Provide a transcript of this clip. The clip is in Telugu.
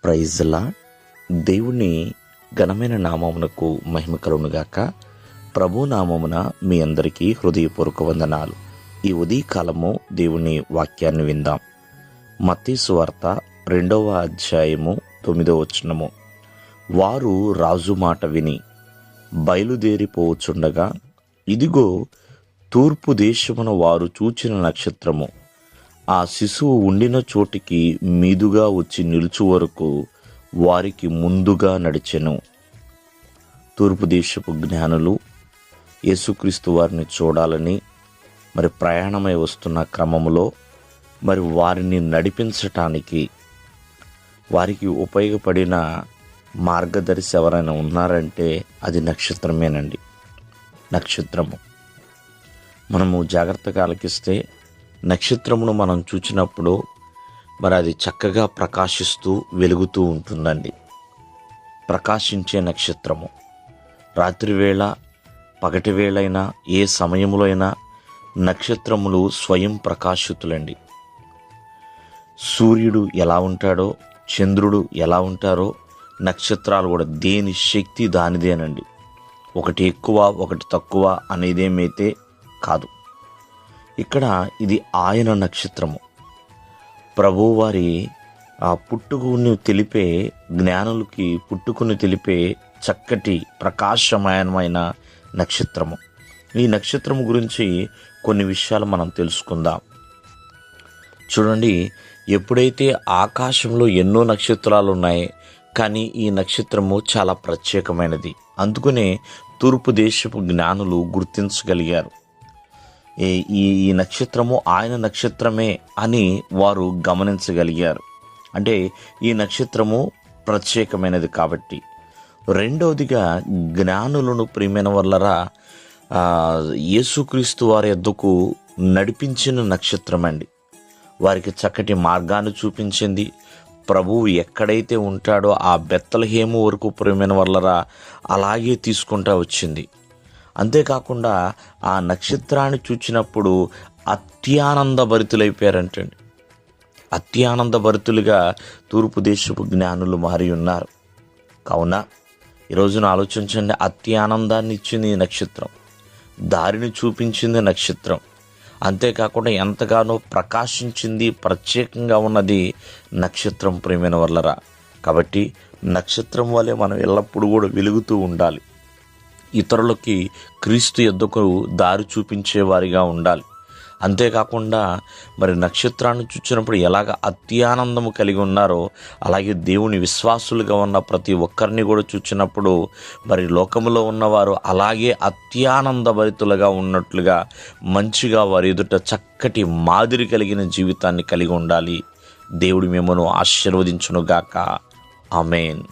Praise lord. దేవుని ఘనమైన నామమునకు మహిమ కలుగునుగాక. ప్రభు నామమున మీ అందరికీ హృదయపూర్వక వందనాలు. ఈ ఉదయకాలము దేవుని వాక్యాన్ని విందాం. మత్తయి సువార్త 2వ అధ్యాయము 9వ వచనము. వారు రాజు మాట విని బయలుదేరిపోవచుండగా, ఇదిగో తూర్పు దేశమున వారు చూచిన నక్షత్రము ఆ శిశువు ఉండిన చోటికి మీదుగా వచ్చి నిలుచు వరకు వారికి ముందుగా నడిచెను. తూర్పు దేశపు జ్ఞానులు యేసుక్రీస్తు వారిని చూడాలని ప్రయాణమై వస్తున్న క్రమంలో వారిని నడిపించటానికి వారికి ఉపయోగపడిన మార్గదర్శి ఎవరైనా ఉన్నారంటే అది నక్షత్రమేనండి. నక్షత్రము మనము జాగ్రత్తగా ఆలకిస్తే నక్షత్రమును మనం చూచినప్పుడు అది చక్కగా ప్రకాశిస్తూ వెలుగుతూ ఉంటుందండి. ప్రకాశించే నక్షత్రము రాత్రివేళ పగటి వేళైనా ఏ సమయంలో అయినా నక్షత్రములు స్వయం ప్రకాశితులండి. సూర్యుడు ఎలా ఉంటాడో, చంద్రుడు ఎలా ఉంటారో నక్షత్రాలు కూడా దేని శక్తి దానిదేనండి. ఒకటి ఎక్కువ ఒకటి తక్కువ అనేదేమైతే కాదు. ఇక్కడ ఇది ఆయన నక్షత్రము. ప్రభువారి ఆ పుట్టుకుని తెలిపే జ్ఞానులకి పుట్టుకుని తెలిపే చక్కటి ప్రకాశమయమైన నక్షత్రము. ఈ నక్షత్రము గురించి కొన్ని విషయాలు మనం తెలుసుకుందాం. చూడండి, ఎప్పుడైతే ఆకాశంలో ఎన్నో నక్షత్రాలు ఉన్నాయి, కానీ ఈ నక్షత్రము చాలా ప్రత్యేకమైనది. అందుకనే తూర్పు దేశపు జ్ఞానులు గుర్తించగలిగారు. ఈ నక్షత్రము ఆయన నక్షత్రమే అని వారు గమనించగలిగారు. అంటే ఈ నక్షత్రము ప్రత్యేకమైనది కాబట్టి. రెండవదిగా, జ్ఞానులను ప్రియమైన వల్లరా యేసుక్రీస్తు వారి యొద్దకు నడిపించిన నక్షత్రం అండి. వారికి చక్కటి మార్గాన్ని చూపించింది. ప్రభువు ఎక్కడైతే ఉంటాడో ఆ బెత్లెహేము వరకు ప్రియమైన వల్లరా అలాగే తీసుకుంటా వచ్చింది. అంతేకాకుండా ఆ నక్షత్రాన్ని చూచినప్పుడు అత్యానంద భరితులైపోయారంటండి. అత్యానంద భరితులుగా తూర్పు దేశపు జ్ఞానులు మారి ఉన్నారు. కావున ఈరోజున ఆలోచించండి, అత్యానందాన్ని ఇచ్చింది ఈ నక్షత్రం, దారిని చూపించింది నక్షత్రం. అంతేకాకుండా ఎంతగానో ప్రకాశించింది, ప్రత్యేకంగా ఉన్నది నక్షత్రం ప్రియమైన వల్లరా. కాబట్టి నక్షత్రం వలె మనం ఎల్లప్పుడూ కూడా వెలుగుతూ ఉండాలి. ఇతరులకి క్రీస్తు యొద్దకు దారి చూపించేవారిగా ఉండాలి. అంతేకాకుండా నక్షత్రాన్ని చూసినప్పుడు ఎలాగ అత్యానందము కలిగి ఉన్నారో అలాగే దేవుని విశ్వాసులుగా ఉన్న ప్రతి ఒక్కరిని కూడా చూసినప్పుడు లోకములో ఉన్నవారు అలాగే అత్యానంద భరితులుగా ఉన్నట్లుగా మంచిగా వారి ఎదుట చక్కటి మాదిరి కలిగిన జీవితాన్ని కలిగి ఉండాలి. దేవుడు మిమ్మల్ని ఆశీర్వదించునుగాక. ఆమేన్.